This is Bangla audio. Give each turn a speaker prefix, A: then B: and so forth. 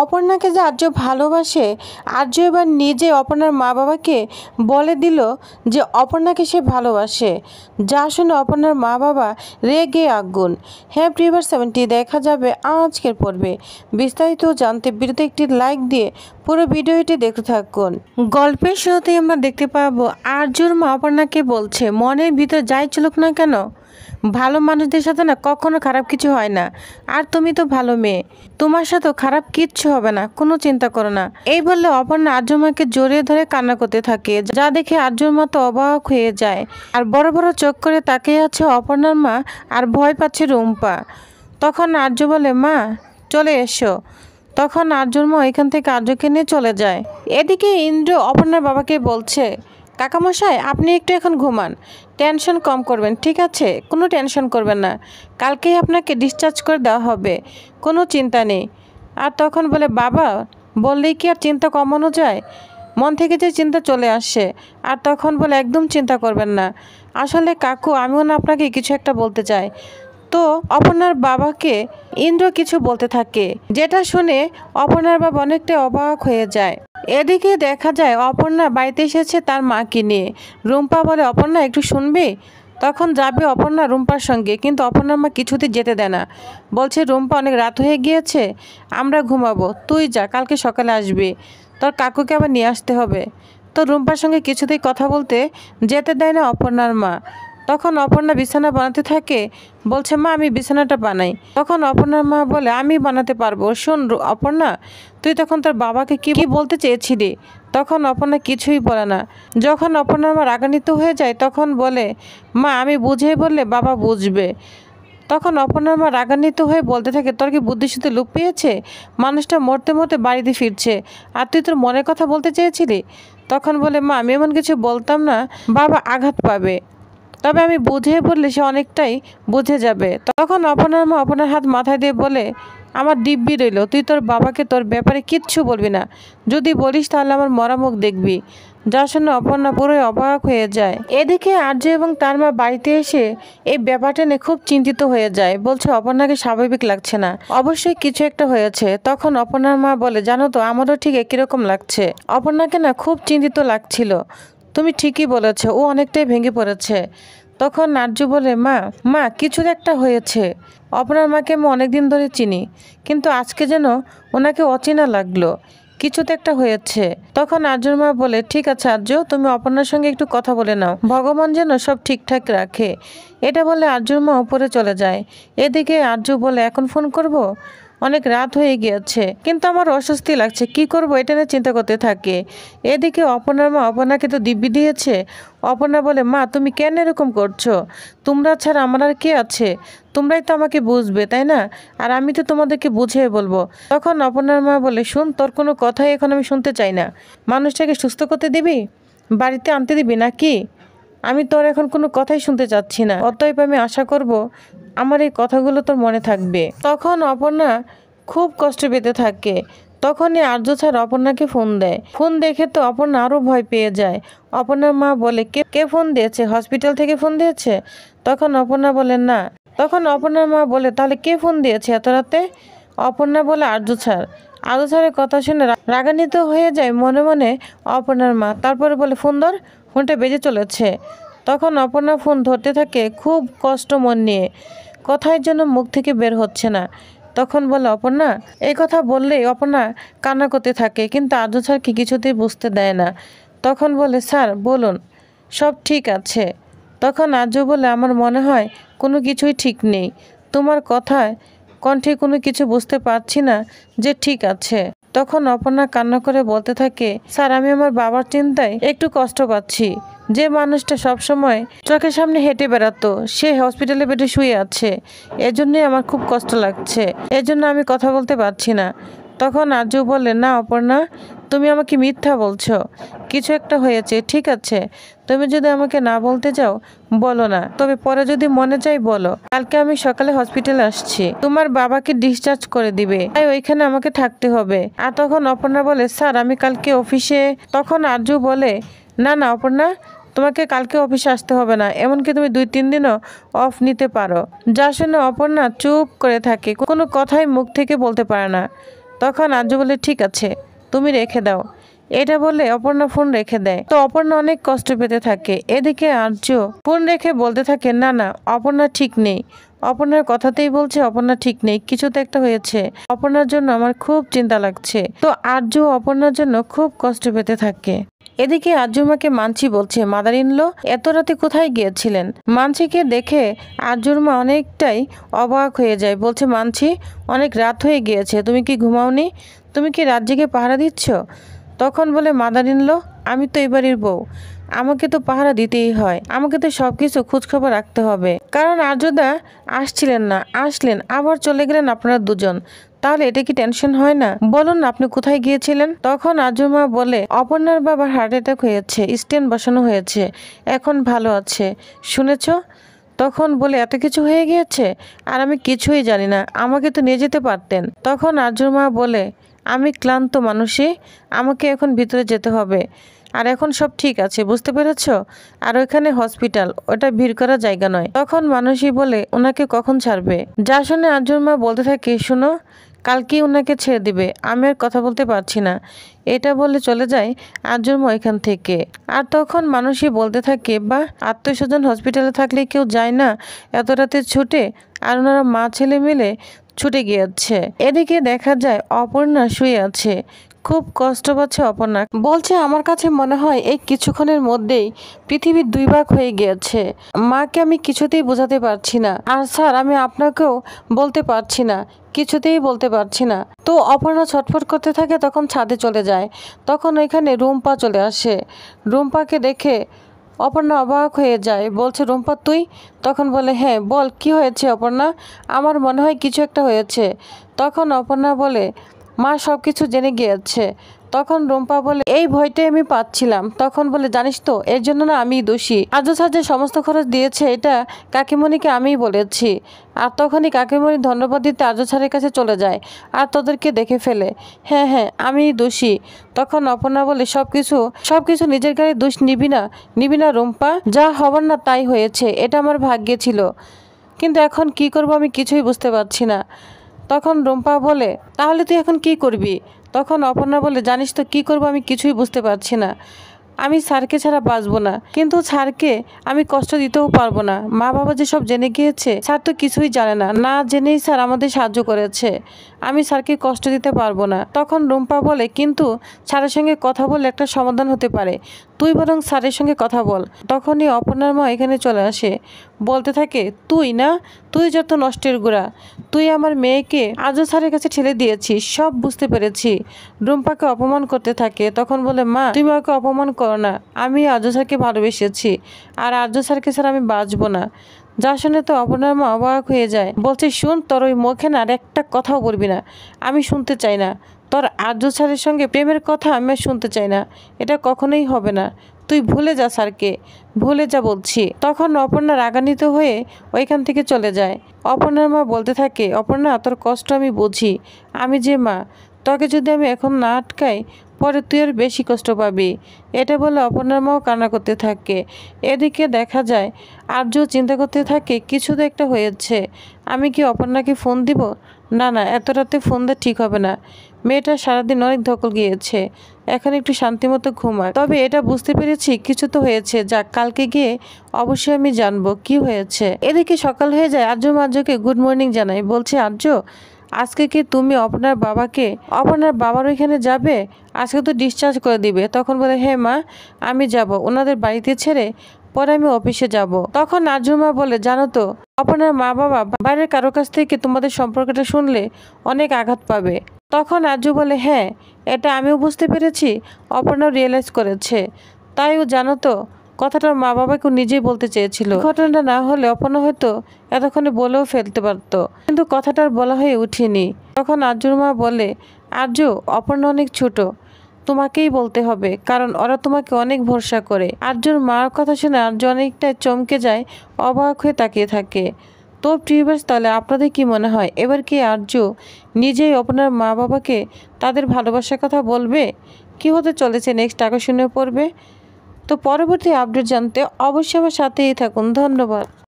A: অপর্ণাকে যে আর্য ভালোবাসে, আর্য এবার নিজে অপর্ণার মা বাবাকে বলে দিল যে অপর্ণাকে সে ভালোবাসে, যা শুনে অপর্ণার মা বাবা রেগে আগুন। হ্যাঁ প্রিভার 70 দেখা যাবে আজকের পর্বে। বিস্তারিত জানতে ভিডিওতে একটি লাইক দিয়ে পুরো ভিডিওটি দেখতে থাকুন। গল্পের শুরুতেই আমরা দেখতে পাবো আর্যর মা অপর্ণাকে বলছে, মনের ভিতর যাই চলুক না কেন, ভালো মানুষদের সাথে না কখনো খারাপ কিছু হয় না। আর তুমি তো ভালো মেয়ে, তোমার সাথেও খারাপ কিচ্ছু হবে না, কোনো চিন্তা করো না। এই বললে অপর্ণা আর্যর মাকে জড়িয়ে ধরে কান্না করতে থাকে, যা দেখে আর্যর মা তো অবাক হয়ে যায়। আর বড় বড় চোখ করে তাকিয়ে আছে অপর্ণার মা, আর ভয় পাচ্ছে রুম্পা। তখন আর্য বলে, মা চলে এসো। তখন আর্যর মা এখান থেকে আর্যকে নিয়ে চলে যায়। এদিকে ইন্দ্র অপর্ণার বাবাকে বলছে, কাকামশাই আপনি একটু এখন ঘুমান, টেনশন কম করবেন, ঠিক আছে? কোনো টেনশন করবেন না, কালকেই আপনাকে ডিসচার্জ করে দেওয়া হবে, কোনো চিন্তা নেই। আর তখন বলে, বাবা বললেই কি আর চিন্তা কমানো যায়? মন থেকে যে চিন্তা চলে আসে। আর তখন বলে, একদম চিন্তা করবেন না, আসলে কাকু আমিও না আপনাকে কিছু একটা বলতে চাই। তো অপর্ণার বাবাকে ইন্দ্র কিছু বলতে থাকে, যেটা শুনে অপর্ণার বাবা অনেকটা অবাক হয়ে যায়। এদিকে দেখা যায় অপর্ণা বাড়িতে এসেছে তার মাকে নিয়ে। রুম্পা বলে, অপর্ণা একটু শুনবি? তখন যাবে অপর্ণা রুম্পার সঙ্গে, কিন্তু অপর্ণার মা কিছুতে যেতে দেয় না, বলছে, রুম্পা অনেক রাত হয়ে গিয়েছে, আমরা ঘুমাবো, তুই যা, কালকে সকালে আসবি, তোর কাকুকে আবার নিয়ে আসতে হবে। তো রুম্পার সঙ্গে কিছুতেই কথা বলতে যেতে দেয় না অপর্ণার মা। তখন অপর্ণা বিছানা বানাতে থাকে, বলছে, মা আমি বিছানাটা বানাই। তখন অপর্ণার মা বলে, আমি বানাতে পারবো। শোন অপর্ণা, তুই তখন তোর বাবাকে কি বলতে চেয়েছিলি? তখন অপর্ণা কিছুই বলে না। যখন অপর্ণার মা রাগান্বিত হয়ে যায় তখন বলে, মা আমি বুঝিয়ে বললে বাবা বুঝবে। তখন অপর্ণার মা রাগান্বিত হয়ে বলতে থাকে, তোর কি বুদ্ধি শুদ্ধি লুপ পেয়েছে? মানুষটা মরতে মরতে বাড়িতে ফিরছে, আর তুই তোর মনের কথা বলতে চেয়েছিলি? তখন বলে, মা আমি এমন কিছু বলতাম না, বাবা আঘাত পাবে, তবে আমি বুঝিয়ে বললে সে অনেকটাই বুঝে যাবে। তখন অপর্ণার মা অপর্ণার হাত মাথায় দিয়ে বলে, আমার দিব্যি রইল, তুই তোর বাবাকে তোর ব্যাপারে কিচ্ছু বলবি না, যদি বলিস তাহলে আমার মরা মুখ দেখবি। যা শুনে অপর্ণা পুরোই অবাক হয়ে যায়। এদিকে আর্য এবং তার মা বাড়িতে এসে এই ব্যাপারটা নিয়ে খুব চিন্তিত হয়ে যায়, বলছে অপর্ণাকে স্বাভাবিক লাগছে না, অবশ্যই কিছু একটা হয়েছে। তখন অপর্ণার মা বলে, জানো তো আমারও ঠিক একই রকম লাগছে, অপর্ণাকে না খুব চিন্তিত লাগছিল, তুমি ঠিকই বলেছ, ও অনেকটাই ভেঙে পড়েছে। তখন আর্য বলে, মা কিছু একটা হয়েছে, অপর্ণার মাকে আমি অনেকদিন ধরে চিনি, কিন্তু আজকে যেন ওনাকে অচেনা লাগলো, কিছু তো একটা হয়েছে। তখন আর্যর মা বলে, ঠিক আছে আর্য, তুমি অপর্ণার সঙ্গে একটু কথা বলে নাও, ভগবান যেন সব ঠিকঠাক রাখে। এটা বলে আর্যর মা উপরে চলে যায়। এদিকে আর্য বলে, এখন ফোন করব? অনেক রাত হয়ে গিয়েছে, কিন্তু আমার অস্বস্তি লাগছে, কি করব এটা নিয়ে চিন্তা করতে থাকে। এদিকে অপর্ণার মা অপর্ণাকে তো দিব্যি দিয়েছে। অপর্ণা বলে, মা তুমি কেন এরকম করছো? তোমরা ছাড়া আমার আর কে আছে? তোমরাই তো আমাকে বুঝবে, তাই না? আর আমি তো তোমাদেরকে বুঝিয়ে বলবো। তখন অপর্ণার মা বলে, শুন, তোর কোনো কথাই এখন আমি শুনতে চাই না, মানুষটাকে সুস্থ করতে দিবি, বাড়িতে আনতে দিবি নাকি? আমি তোর এখন কোনো কথাই শুনতে চাচ্ছি না, অতএব আমি আশা করব আমার এই কথাগুলো তোর মনে থাকবে। তখন অপর্ণা খুব কষ্ট পেতে থাকে। তখনই আর্য স্যার অপর্ণাকে ফোন দেয়। ফোন দেখে তো অপর্ণা আরও ভয় পেয়ে যায়। অপর্ণার মা বলে, কে ফোন দিয়েছে? হসপিটাল থেকে ফোন দিয়েছে? তখন অপর্ণা বলে, না। তখন অপর্ণার মা বলে, তাহলে কে ফোন দিয়েছে এত রাতে? অপর্ণা বলে, আর্য স্যার। আর্য স্যারের কথা শুনে রাগান্বিত হয়ে যায় মনে মনে অপর্ণার মা। তারপরে বলে, ফোন ধর, ফোনটা বেজে চলেছে। তখন অপর্ণা ফোন ধরতে থাকে খুব কষ্ট মন নিয়ে, কথার জন্য মুখ থেকে বের হচ্ছে না। তখন বলে, অপর্ণা, এই কথা বললেই অপর্ণা কান্না করতে থাকে, কিন্তু আর্য স্যারকে কিছুতেই বুঝতে দেয় না। তখন বলে, স্যার বলুন, সব ঠিক আছে। তখন আর্য বলে, আমার মনে হয় কোনো কিছুই ঠিক নেই, তোমার কথায় কণ্ঠে কোনো কিছু বুঝতে পারছি না যে ঠিক আছে। তখন অপর্ণা কান্না করে বলতে থাকে, স্যার আমি আমার বাবার চিন্তায় একটু কষ্ট পাচ্ছি, যে মানুষটা সবসময় চোখের সামনে হেঁটে বেড়াতো সে হসপিটালে বেডে শুয়ে আছে, এজন্যই আমার খুব কষ্ট লাগছে, এজন্য আমি কথা বলতে পারছি না। তখন আর্য বলে, না অপর্ণা, তুমি আমাকে মিথ্যা বলছো, কিছু একটা হয়েছে, ঠিক আছে? তুমি যদি আমাকে না বলতে চাও বলো না, তবে পরে যদি মনে চাই বলো। কালকে আমি সকালে হসপিটালে আসছি, তোমার বাবাকে ডিসচার্জ করে দিবে, তাই ওইখানে আমাকে থাকতে হবে। আর তখন অপর্ণা বলে, স্যার আমি কালকে অফিসে। তখন আর্য বলে, না অপর্ণা, তোমাকে কালকে অফিসে আসতে হবে না, এমনকি তুমি 2-3 দিনও অফ নিতে পারো। যা শুনে অপর্ণা চুপ করে থাকে, কোনো কথাই মুখ থেকে বলতে পারে না। তখন আর্য বলে ঠিক আছে তুমি রেখে দাও। এটা বলে অপর্ণা ফোন রেখে দেয়। তো অপর্ণা অনেক কষ্ট পেতে থাকে। এদিকে আর্য ফোন রেখে বলতে থাকে না না অপর্ণা ঠিক নেই। অপর্ণার কথাতেই বলছে অপর্ণা ঠিক নেই, কিছু তো একটা হয়েছে। অপর্ণার জন্য আমার খুব চিন্তা লাগছে। তো আর্য অপর্ণার জন্য খুব কষ্ট পেতে থাকে। এদিকে আর্যর মাকে মানছি বলছে মাদার ইন ল এত রাতে কোথায় গিয়েছিলেন। মানছিকে দেখে আর্যর মা অনেকটাই অবাক হয়ে যায়। বলছে মানছি অনেক রাত হয়ে গিয়েছে, তুমি কি ঘুমাওনি? তুমি কি রাত জেগে পাহারা দিচ্ছ? তখন বলে মাদার ইন ল আমি তো এবারের বউ, আমাকে তো পাহারা দিতেই হয়, আমাকে তো সবকিছু খোঁজখবর রাখতে হবে। কারণ আর্যদা আসছিলেন না, আসলেন আবার চলে গেলেন আপনারা দুজন, তাহলে এটা কি টেনশন হয় না? বলুন না আপনি কোথায় গিয়েছিলেন? তখন আর্যর মা বলে অপর্ণার বাবার হার্ট অ্যাটাক হয়েছে, স্টেন্ট বসানো হয়েছে, এখন ভালো আছে, শুনেছ? তখন বলে এত কিছু হয়ে গিয়েছে আর আমি কিছুই জানি না, আমাকে তো নিয়ে যেতে পারতেন। তখন আর্যর মা বলে আমি ক্লান্ত মানুষই, আমাকে এখন ভিতরে যেতে হবে, আর এখন সব ঠিক আছে, বুঝতে পেরেছ? আর ওইখানে হসপিটাল, ওটা ভিড় করা জায়গা নয়। তখন মানুষই বলে ওনাকে কখন ছাড়বে? যা শুনে আর্যর মা বলতে থাকে শোনো কালকেই ওনাকে ছেড়ে দিবে, আমি আর কথা বলতে পারছি না। এটা বলে চলে যায় আর্যর মা এখান থেকে। আর তখন মানুষই বলতে থাকে বা আত্মীয় স্বজন হসপিটালে থাকলে কেউ যায় না এত রাতে ছুটে, আর ওনারা মা ছেলে মিলে ছুটে গিয়েছে। এদিকে দেখা যায় অপর্ণা শুয়ে আছে, খুব কষ্ট পাচ্ছে অপর্ণা। বলছে আমার কাছে মনে হয় এই কিছুক্ষণের মধ্যেই পৃথিবীর দুই ভাগ হয়ে গিয়েছে, মাকে আমি কিছুতেই বোঝাতে পারছি না, আর স্যার আমি আপনাকেও বলতে পারছি না, কিছুতেই বলতে পারছি না। তো অপর্ণা ছটফট করতে থাকে, তখন ছাদে চলে যায়। তখন ওইখানে রুম্পা চলে আসে। রুম্পাকে দেখে অপর্ণা অবাক হয়ে যায়, বলছে রুম্পা তুই? তখন বলে হ্যাঁ বল কি হয়েছে অপর্ণা, আমার মনে হয় কিছু একটা হয়েছে। তখন অপর্ণা বলে মা সব কিছু জেনে গিয়েছে। তখন রুম্পা বলে এই ভয়টাই আমি পাচ্ছিলাম। তখন বলে জানিস তো এর জন্য না আমি দোষী, আর্য স্যার যে সমস্ত খরচ দিয়েছে এটা কাকিমণিকে আমিই বলেছি। আর তখনই কাকিমণি ধন্যবাদ দিতে আর্য স্যারের কাছে চলে যায় আর তোদেরকে দেখে ফেলে। হ্যাঁ হ্যাঁ আমিই দোষী। তখন অপর্ণা বলে সবকিছু নিজের গায়ে দোষ নিবি না রুম্পা, যা হবার না তাই হয়েছে, এটা আমার ভাগ্যে ছিল, কিন্তু এখন কি করব আমি কিছুই বুঝতে পারছি না। তখন রুম্পা বলে তাহলে তুই এখন কি করবি? তখন অপর্ণা বলে জানিস তো কি করব আমি কিছুই বুঝতে পারছি না, আমি স্যারকে ছাড়া বাঁচবো না, কিন্তু স্যারকে আমি কষ্ট দিতেও পারবো না। মা বাবা যে সব জেনে গিয়েছে, স্যার তো কিছুই জানে না, না জেনেই স্যার আমাদের সাহায্য করেছে, আমি স্যারকে কষ্ট দিতে পারবো না। তখন রুম্পা বলে কিন্তু স্যারের সঙ্গে কথা বলে একটা সমাধান হতে পারে, তুই বরং স্যারের সঙ্গে কথা বল। তখনই অপর্ণার মা এখানে চলে আসে, বলতে থাকে তুই যত নষ্টের গোড়া, তুই আমার মেয়েকে আর্য স্যারের কাছে ঠেলে দিয়েছিস, সব বুঝতে পেরেছি। রুম্পাকে অপমান করতে থাকে। তখন বলে মা তুমি ওকে অপমান করো না, আমি আর্য স্যারকে ভালোবেসেছি, আর আর্য স্যারকে স্যার আমি বাঁচবো না। যা শুনে তো অপর্ণার মা অবাক হয়ে যায়, বলছে শুন তোর ওই মুখে না আর একটা কথাও বলবি না, আমি শুনতে চাই না, তোর আর্য স্যারের সঙ্গে প্রেমের কথা আমি শুনতে চাই না, এটা কখনোই হবে না, তুই ভুলে যা স্যারকে, ভুলে যা বলছি। তখন অপর্ণা রাগান্বিত হয়ে ওইখান থেকে চলে যায়। অপর্ণার মা বলতে থাকে অপর্ণা তোর কষ্ট আমি বুঝি, আমি যে মা, তোকে যদি আমি এখন না আটকাই পরে তুই আর বেশি কষ্ট পাবি। এটা বলে অপর্ণার মাও কান্না করতে থাকে। এদিকে দেখা যায় আর্য চিন্তা করতে থাকে কিছু তো একটা হয়েছে, আমি কি অপর্ণাকে ফোন দিব? না এত রাতে ফোন দেওয়া ঠিক হবে না, মেয়েটা সারাদিন অনেক ধকল গিয়েছে, এখন একটু শান্তিমতো ঘুমাক। তবে এটা বুঝতে পেরেছি কিছু তো হয়েছে, যাক কালকে গিয়ে অবশ্যই আমি জানবো কি হয়েছে। এদিকে সকাল হয়ে যায়, আর্য আর্যকে গুড মর্নিং জানাই, বলছে আর্য আজকে কি তুমি আপনার বাবার ওইখানে যাবে? আজকে তো ডিসচার্জ করে দিবে। তখন বলে হ্যাঁ মা আমি যাব, ওনাদের বাড়িতে ছেড়ে পরে আমি অফিসে যাব। তখন আর্যর মা বলে জানো তো আপনার মা বাবা বাইরের কারো কাছ থেকে তোমাদের সম্পর্কটা শুনলে অনেক আঘাত পাবে। তখন আর্য বলে হ্যাঁ এটা আমিও বুঝতে পেরেছি, অপর্ণাও রিয়েলাইজ করেছে, তাই ও জানো তো কথাটা মা বাবাকে নিজেই বলতে চেয়েছিল। ঘটনাটা না হলে অপর্ণা হয়তো এতক্ষণে বলেও ফেলতে পারতো, কিন্তু কথাটার বলা হয়ে উঠেনি। তখন আর্যর মা বলে আর্য অপর্ণা অনেক ছোট, তোমাকেই বলতে হবে, কারণ ওরা তোমাকে অনেক ভরসা করে। আর্যর মার কথা শুনে আর্য অনেকটা চমকে যায়, অবাক হয়ে তাকিয়ে থাকে। তো প্রিভিয়াস তাহলে আপনাদের কি মনে হয় এবার কি আর্য নিজেই আপনার মা বাবাকে তাদের ভালোবাসার কথা বলবে? কি হতে চলেছে নেক্সট আকর্ষণীয় পড়বে? তো পরবর্তী আপডেট জানতে অবশ্যই আমার সাথেই থাকুন। ধন্যবাদ।